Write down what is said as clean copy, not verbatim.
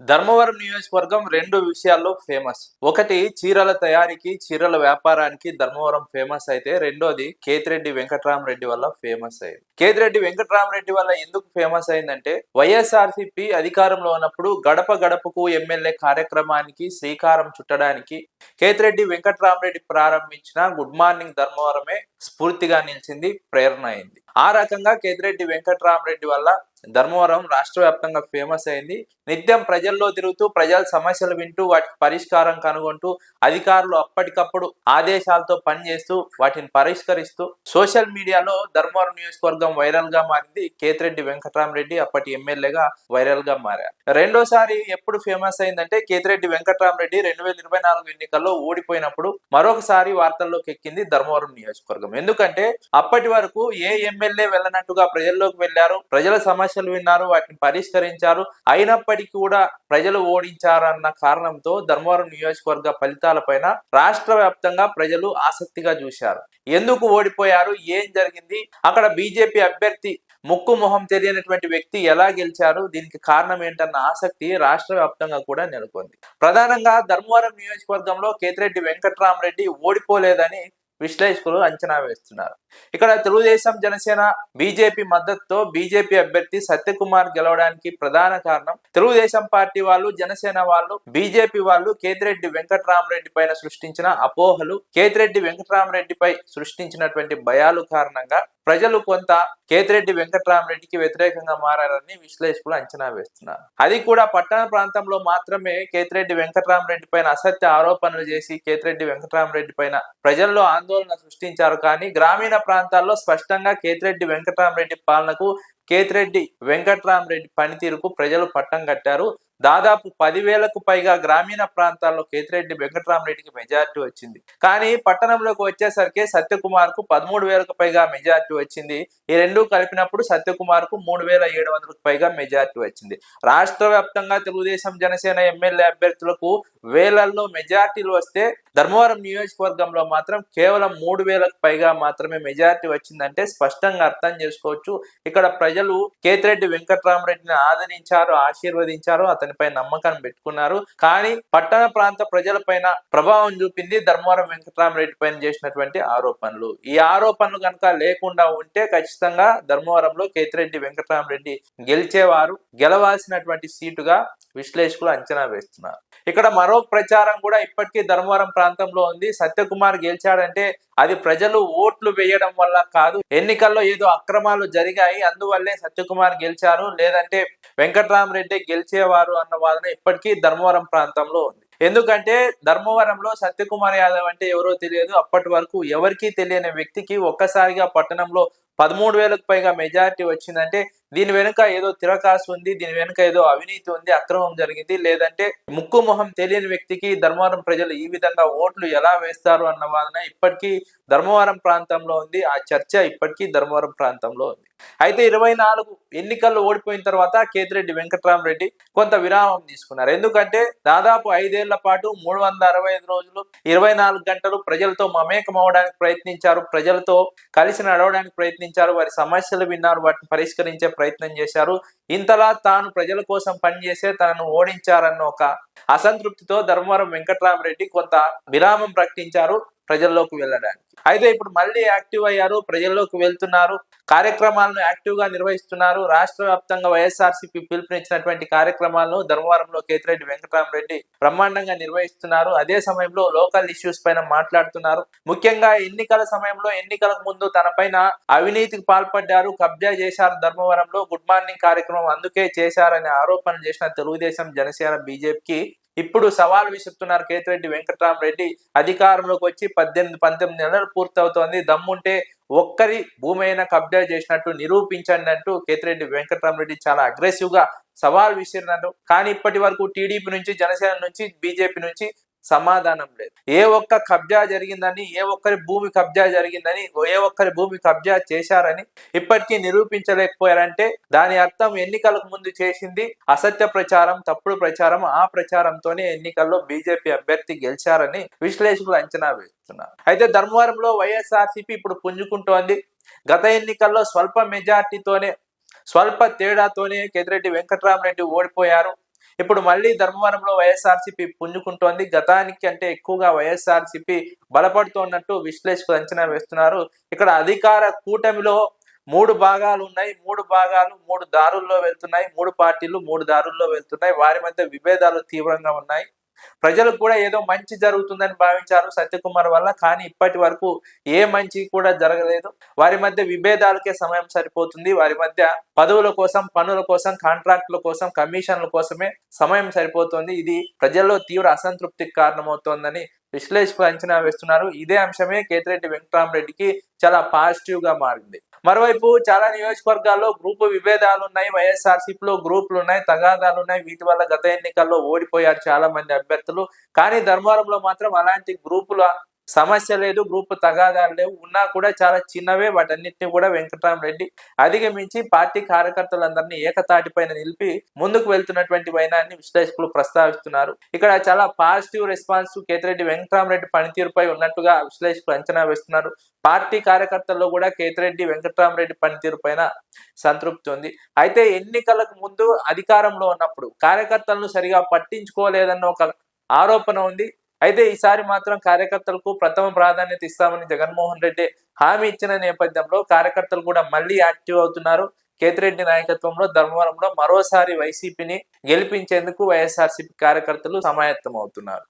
ధర్మవరం నియోజకవర్గం రెండు విషయాల్లో ఫేమస్. ఒకటి చీరల తయారీకి, చీరల వ్యాపారానికి ధర్మవరం ఫేమస్ అయితే, రెండోది కేతిరెడ్డి వెంకట్రామరెడ్డి వల్ల ఫేమస్ అయింది. కేతిరెడ్డి వెంకట్రామరెడ్డి వల్ల ఎందుకు ఫేమస్ అయిందంటే, వైఎస్ఆర్సీపీ అధికారంలో ఉన్నప్పుడు గడప గడపకు ఎమ్మెల్యే కార్యక్రమానికి శ్రీకారం చుట్టడానికి కేతిరెడ్డి వెంకట్రామరెడ్డి ప్రారంభించిన గుడ్ మార్నింగ్ ధర్మవరమే స్ఫూర్తిగా నిలిచింది, ప్రేరణ అయింది. ఆ రకంగా కేతిరెడ్డి వెంకట్రామరెడ్డి వల్ల ధర్మవరం రాష్ట్ర వ్యాప్తంగా ఫేమస్ అయింది. నిత్యం ప్రజల్లో తిరుగుతూ ప్రజల సమస్యలు వింటూ వాటికి పరిష్కారం కనుగొంటూ అధికారులు అప్పటికప్పుడు ఆదేశాలతో పనిచేస్తూ వాటిని పరిష్కరిస్తూ సోషల్ మీడియాలో ధర్మవరం నియోజకవర్గం వైరల్ గా మారింది. కేతిరెడ్డి వెంకట్రామరెడ్డి అప్పటి ఎమ్మెల్యేగా వైరల్ గా మారారు. రెండోసారి ఎప్పుడు ఫేమస్ అయిందంటే, కేతిరెడ్డి వెంకట్రామరెడ్డి 2024 ఎన్నికల్లో ఓడిపోయినప్పుడు మరొకసారి వార్తల్లోకి ఎక్కింది ధర్మవరం నియోజకవర్గం. ఎందుకంటే అప్పటి వరకు ఏ ఎమ్మెల్యే వెళ్ళనట్టుగా ప్రజల్లోకి వెళ్లారు, ప్రజల సమస్యలు విన్నారు, వాటిని పరిష్కరించారు. అయినప్పటికీ కూడా ప్రజలు ఓడించారన్న కారణంతో ధర్మవరం నియోజకవర్గ ఫలితాలపైన రాష్ట్ర వ్యాప్తంగా ప్రజలు ఆసక్తిగా చూశారు. ఎందుకు ఓడిపోయారు, ఏం జరిగింది, అక్కడ బీజేపీ అభ్యర్థి ముక్కు మొహం తెలియనటువంటి వ్యక్తి ఎలా గెలిచారు, దీనికి కారణం ఏంటన్న ఆసక్తి రాష్ట్ర వ్యాప్తంగా కూడా నెలకొంది. ప్రధానంగా ధర్మవరం నియోజకవర్గంలో కేతిరెడ్డి వెంకట్రామరెడ్డి ఓడిపోలేదని విశ్లేషకులు అంచనా వేస్తున్నారు. ఇక్కడ తెలుగుదేశం, జనసేన, బీజేపీ మద్దతుతో బీజేపీ అభ్యర్థి సత్యకుమార్ గెలవడానికి ప్రధాన కారణం తెలుగుదేశం పార్టీ వాళ్ళు, జనసేన వాళ్ళు, బీజేపీ వాళ్ళు కేతిరెడ్డి వెంకట్రామరెడ్డి పైన సృష్టించిన అపోహలు, కేతిరెడ్డి వెంకట్రామరెడ్డిపై సృష్టించినటువంటి భయాలు కారణంగా ప్రజలు కొంత కేతిరెడ్డి వెంకట్రామరెడ్డికి వ్యతిరేకంగా మారారని విశ్లేషకులు అంచనా వేస్తున్నారు. అది కూడా పట్టణ ప్రాంతంలో మాత్రమే కేతిరెడ్డి వెంకట్రామరెడ్డి పైన అసత్య ఆరోపణలు చేసి కేతిరెడ్డి వెంకట్రామరెడ్డి పైన ప్రజల్లో ఆందోళన సృష్టించారు. కానీ గ్రామీణ ప్రాంతాల్లో స్పష్టంగా కేతిరెడ్డి వెంకట్రామరెడ్డి పాలనకు, కేతిరెడ్డి వెంకట్రామరెడ్డి పనితీరుకు ప్రజలు పట్టం కట్టారు. దాదాపు 10,000కు పైగా గ్రామీణ ప్రాంతాల్లో కేతిరెడ్డి వెంకట్రామరెడ్డికి మెజార్టీ వచ్చింది. కానీ పట్టణంలోకి వచ్చేసరికి సత్యకుమార్ కు 13,000కు పైగా మెజార్టీ వచ్చింది. ఈ రెండు కలిపినప్పుడు సత్యకుమార్ కు 3,700కు పైగా మెజార్టీ వచ్చింది. రాష్ట్ర వ్యాప్తంగా తెలుగుదేశం, జనసేన ఎమ్మెల్యే అభ్యర్థులకు వేలల్లో మెజార్టీలు వస్తే, ధర్మవరం నియోజకవర్గంలో మాత్రం కేవలం 3,000కు పైగా మాత్రమే మెజార్టీ వచ్చిందంటే స్పష్టంగా అర్థం చేసుకోవచ్చు. ఇక్కడ ప్రజలు కేతిరెడ్డి వెంకట్రామరెడ్డిని ఆదరించారు, ఆశీర్వదించారు, అతనిపై నమ్మకాన్ని పెట్టుకున్నారు. కానీ పట్టణ ప్రాంత ప్రజలపైన ప్రభావం చూపింది ధర్మవరం వెంకట్రామరెడ్డి పైన చేసినటువంటి ఆరోపణలు. ఈ ఆరోపణలు కనుక లేకుండా ఉంటే ఖచ్చితంగా ధర్మవరంలో కేతిరెడ్డి వెంకట్రామరెడ్డి గెలిచేవారు, గెలవాల్సినటువంటి సీటుగా విశ్లేషకులు అంచనా వేస్తున్నారు. ఇక్కడ మరో ప్రచారం కూడా ఇప్పటికీ ధర్మవరం ప్రాంతంలో ఉంది. సత్యకుమార్ గెలిచాడంటే అది ప్రజలు ఓట్లు వేయడం వల్ల కాదు, ఎన్నికల్లో ఏదో అక్రమాలు జరిగాయి అందువల్లే సత్యకుమార్ గెలిచారు, లేదంటే వెంకట్రామరెడ్డి గెలిచేవారు అన్న వాదన ఇప్పటికీ ధర్మవరం ప్రాంతంలో ఉంది. ఎందుకంటే ధర్మవరంలో సత్యకుమార్ యాదవ్ అంటే ఎవరో తెలియదు. అప్పటి వరకు ఎవరికీ తెలియని వ్యక్తికి ఒక్కసారిగా పట్టణంలో 13,000కు పైగా మెజారిటీ వచ్చిందంటే దీని వెనుక ఏదో తిరకాసు ఉంది, దీని వెనుక ఏదో అవినీతి ఉంది, అక్రమం జరిగింది, లేదంటే ముక్కు మొహం తెలియని వ్యక్తికి ధర్మవరం ప్రజలు ఈ విధంగా ఓట్లు ఎలా వేస్తారు అన్న వాదన ఇప్పటికీ ధర్మవరం ప్రాంతంలో ఉంది. ఆ చర్చ ఇప్పటికీ ధర్మవరం ప్రాంతంలో ఉంది. అయితే 24 ఎన్నికల్లో ఓడిపోయిన తర్వాత కేతిరెడ్డి వెంకట్రామరెడ్డి కొంత విరామం తీసుకున్నారు. ఎందుకంటే దాదాపు 5 ఏళ్ల పాటు 365 రోజులు 24 గంటలు ప్రజలతో మమేకం అవడానికి ప్రయత్నించారు, ప్రజలతో కలిసి నడవడానికి ప్రయత్నించారు, వారి సమస్యలు విన్నారు, వాటిని పరిష్కరించే ప్రయత్నం చేశారు. ఇంతలా తాను ప్రజల కోసం పనిచేసే తనను ఓడించారన్న ఒక అసంతృప్తితో ధర్మవరం వెంకట్రామరెడ్డి కొంత విరామం ప్రకటించారు ప్రజల్లోకి వెళ్ళడానికి. అయితే ఇప్పుడు మళ్ళీ యాక్టివ్ అయ్యారు, ప్రజల్లోకి వెళ్తున్నారు, కార్యక్రమాలను యాక్టివ్ గా నిర్వహిస్తున్నారు. రాష్ట్ర వ్యాప్తంగా వైఎస్ఆర్సీపీ పిలుపునిచ్చినటువంటి కార్యక్రమాలను ధర్మవరంలో కేతిరెడ్డి వెంకట్రామరెడ్డి బ్రహ్మాండంగా నిర్వహిస్తున్నారు. అదే సమయంలో లోకల్ ఇష్యూస్ పైన మాట్లాడుతున్నారు. ముఖ్యంగా ఎన్నికల సమయంలో, ఎన్నికలకు ముందు తన పైన అవినీతికి పాల్పడ్డారు, కబ్జా చేశారు, ధర్మవరంలో గుడ్ మార్నింగ్ కార్యక్రమం అందుకే చేశారనే ఆరోపణలు చేసిన తెలుగుదేశం, జనసేన, బీజేపీకి ఇప్పుడు సవాల్ విసురుతున్నారు కేతిరెడ్డి వెంకట్రామరెడ్డి. అధికారంలోకి వచ్చి 18-19 నెలలు పూర్తవుతోంది, దమ్ముంటే ఒక్కరి భూమి అయినా కబ్జా చేసినట్టు నిరూపించండి అంటూ కేతిరెడ్డి వెంకట్రామరెడ్డి చాలా అగ్రెసివ్ గా సవాల్ విసిరినారు. కానీ ఇప్పటి వరకు టీడీపీ నుంచి, జనసేన నుంచి, బీజేపీ నుంచి సమాధానం లేదు. ఏ ఒక్క కబ్జా జరిగిందని, ఏ ఒక్కరి భూమి కబ్జా జరిగిందని, ఏ ఒక్కరి భూమి కబ్జా చేశారని ఇప్పటికీ నిరూపించలేకపోయారంటే దాని అర్థం ఎన్నికలకు ముందు చేసింది అసత్య ప్రచారం, తప్పుడు ప్రచారం. ఆ ప్రచారంతోనే ఎన్నికల్లో బీజేపీ అభ్యర్థి గెలిచారని విశ్లేషకులు అంచనా వేస్తున్నారు. అయితే ధర్మవరంలో వైఎస్ఆర్సీపీ ఇప్పుడు పుంజుకుంటోంది. గత ఎన్నికల్లో స్వల్ప మెజార్టీతోనే, స్వల్ప తేడాతోనే కేతిరెడ్డి వెంకట్రామరెడ్డి ఓడిపోయారు. ఇప్పుడు మళ్ళీ ధర్మవరంలో వైఎస్ఆర్సీపీ పుంజుకుంటోంది. గతానికి అంటే ఎక్కువగా వైఎస్ఆర్సీపీ బలపడుతోన్నట్టు విశ్లేషకులు అంచనా వేస్తున్నారు. ఇక్కడ అధికార కూటమిలో 3 భాగాలు ఉన్నాయి. 3 భాగాలు 3 దారుల్లో వెళ్తున్నాయి. 3 పార్టీలు 3 దారుల్లో వెళ్తున్నాయి. వారి మధ్య విభేదాలు తీవ్రంగా ఉన్నాయి. ప్రజలకు కూడా ఏదో మంచి జరుగుతుందని భావించారు సత్యకుమార్ వల్ల. కానీ ఇప్పటి వరకు ఏ మంచి కూడా జరగలేదు. వారి మధ్య విభేదాలకే సమయం సరిపోతుంది. వారి మధ్య పదవుల కోసం, పనుల కోసం, కాంట్రాక్టుల కోసం, కమిషన్ల కోసమే సమయం సరిపోతుంది. ఇది ప్రజల్లో తీవ్ర అసంతృప్తికి కారణమవుతోందని విశ్లేషకులు అంచనా వేస్తున్నారు. ఇదే అంశమే కేతిరెడ్డి వెంకటరామరెడ్డికి చాలా పాజిటివ్ గా మారింది. మరోవైపు చాలా నియోజకవర్గాల్లో గ్రూపు విభేదాలు ఉన్నాయి. వైఎస్ఆర్సీపీలో గ్రూపులు ఉన్నాయి, తగాదాలు ఉన్నాయి. వీటి వల్ల గత ఎన్నికల్లో ఓడిపోయారు చాలా మంది అభ్యర్థులు. కానీ ధర్మవరంలో మాత్రం అలాంటి గ్రూపుల సమస్య లేదు, గ్రూపు తగాదాలు లేవు. ఉన్నా కూడా చాలా చిన్నవే. వాటన్నిటిని కూడా వెంకటరామరెడ్డి అధిగమించి పార్టీ కార్యకర్తలందరినీ ఏకతాటిపైన నిలిపి ముందుకు వెళ్తున్నటువంటి వైనాన్ని విశ్లేషకులు ప్రస్తావిస్తున్నారు. ఇక్కడ చాలా పాజిటివ్ రెస్పాన్స్ కేతిరెడ్డి వెంకటరామరెడ్డి పనితీరుపై ఉన్నట్టుగా విశ్లేషకులు అంచనా వేస్తున్నారు. పార్టీ కార్యకర్తల్లో కూడా కేతిరెడ్డి వెంకటరామరెడ్డి పనితీరు పైన సంతృప్తి ఉంది. అయితే ఎన్నికలకు ముందు అధికారంలో ఉన్నప్పుడు కార్యకర్తలను సరిగా పట్టించుకోలేదన్న ఒక ఆరోపణ ఉంది. అయితే ఈసారి మాత్రం కార్యకర్తలకు ప్రథమ ప్రాధాన్యత ఇస్తామని జగన్మోహన్ రెడ్డి హామీ ఇచ్చిన నేపథ్యంలో కార్యకర్తలు కూడా మళ్ళీ యాక్టివ్ అవుతున్నారు. కేతిరెడ్డి నాయకత్వంలో ధర్మవరంలో మరోసారి వైసీపీని గెలిపించేందుకు వైఎస్ఆర్సీపీ కార్యకర్తలు సమాయత్తం అవుతున్నారు.